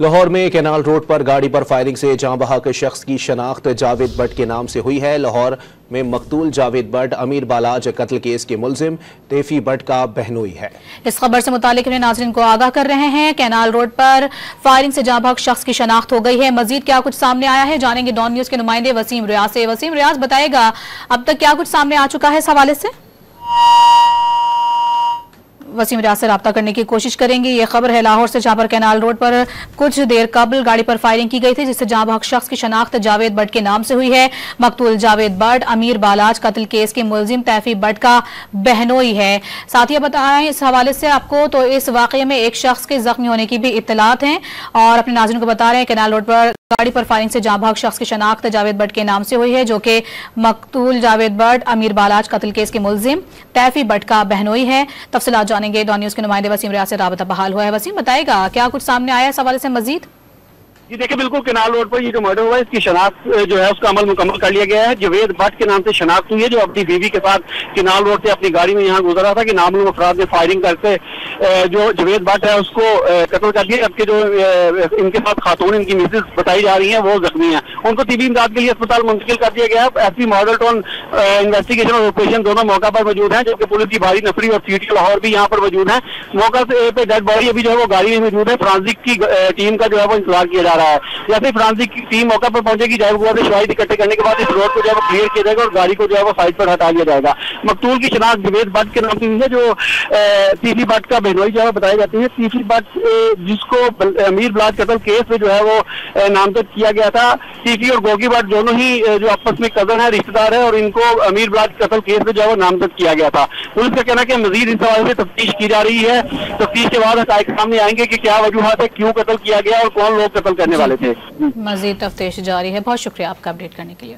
लाहौर में canal road पर गाड़ी पर फायरिंग से जाँ बहक शख्स की शनाख्त जावेद भट्ट के नाम से हुई है। लाहौर में मकतूल जावेद भट्ट अमीर बालाज कत्ल केस के मुलजिम तैफी भट्ट का बहनोई है। इस खबर से मुतालिक अपने नाज़रीन को आगाह कर रहे हैं। कैनाल रोड पर फायरिंग से जाँ बहक शख्स की शनाख्त हो गई है। मजीद क्या कुछ सामने आया है जानेंगे डॉन न्यूज के नुमाइंदे वसीम रियाज से। वसीम रियाज बताएगा अब तक क्या कुछ सामने आ चुका है इस हवाले से। वसीम रियाज से रब्ता करने की कोशिश करेंगे। ये खबर है लाहौर से जहां पर कैनाल रोड पर कुछ देर कबल गाड़ी पर फायरिंग की गई थी जिससे जाँ बहक शख्स की शनाख्त जावेद भट्ट के नाम से हुई है। मकतूल जावेद भट्ट अमीर बालाज कत्ल केस के मुलजिम तैफी भट्ट का बहनोई है। साथ ही बताएं इस हवाले से आपको तो इस वाकये में एक शख्स के जख्मी होने की भी इत्तलात हैं और अपने नाज़रीन को बता रहे हैं कैनाल रोड पर गाड़ी पर फायरिंग से जाँ बहक शख्स की शनाख्त जावेद भट्ट के नाम से हुई है जो कि मकतूल जावेद भट्ट अमीर बालाज कत्ल केस के मुलजिम तैफी भट्ट का बहनोई है। तफसीलात जानेंगे डॉन न्यूज के नुमाइंदे वसीम रियाज से राबता बहाल हुआ है। वसीम बताएगा क्या कुछ सामने आया इस हवाले से मजीद। जी देखिए, बिल्कुल कैनाल रोड पर ये जो मर्डर हुआ है इसकी शनाख्त जो है उसका अमल मुकम्मल कर लिया गया है। जावेद भट्ट के नाम से शनाख्त हुई है जो अपनी बीवी के साथ कैनाल रोड से अपनी गाड़ी में यहाँ गुजर रहा था कि नामालूम अफराद ने फायरिंग करके जो जावेद भट्ट है उसको कत्ल कर दिया। जबकि जो इनके साथ खातून इनकी मिसेज बताई जा रही है वो जख्मी है, उनको तिबी इमदाद के लिए अस्पताल मुंतकिल कर दिया गया है। एसपी मॉडल टाउन इन्वेस्टिगेशन और ऑपरेशन दोनों मौका पर मौजूद है जबकि पुलिस की भारी नफरी और सीटी लाहौर भी यहाँ पर मौजूद है। मौका से पे डेड बॉडी अभी जो है वो गाड़ी में मौजूद है। फ्रांसिक की टीम का जो है वो इंतजार किया जा रहा है। जैसे फ्रांसिक की टीम मौका पर पहुंचेगी जाएगा से शवाहिद इकट्ठे करने के बाद इस रोड को जो है वो क्लियर किया जाएगा और गाड़ी को जो है वो साइड पर हटा दिया जाएगा। मकतूल की शनाख्त जावेद भट्ट के नाम से हुई है जो तैफी भट्ट का बहनोई जो है बताई जाती है। तैफी भट्ट जिसको अमीर बालाज कत्ल केस में जो है वो नामजद किया गया था। तैफी और गोगी भट्ट दोनों ही जो आपस में कजन है, रिश्तेदार है और इनको अमीर बालाज कत्ल केस में जो है वो नामजद किया गया था। पुलिस का कहना है कि मजीद इस हवाले से तफ्तीश की जा रही है। तफ्तीश के बाद हक़ाइक़ सामने आएंगे कि क्या वजूहात है, क्यों कत्ल किया गया और कौन लोग कत्ल करने वाले थे। मजीद तफ्तीश जारी है। बहुत शुक्रिया आपका अपडेट करने के लिए।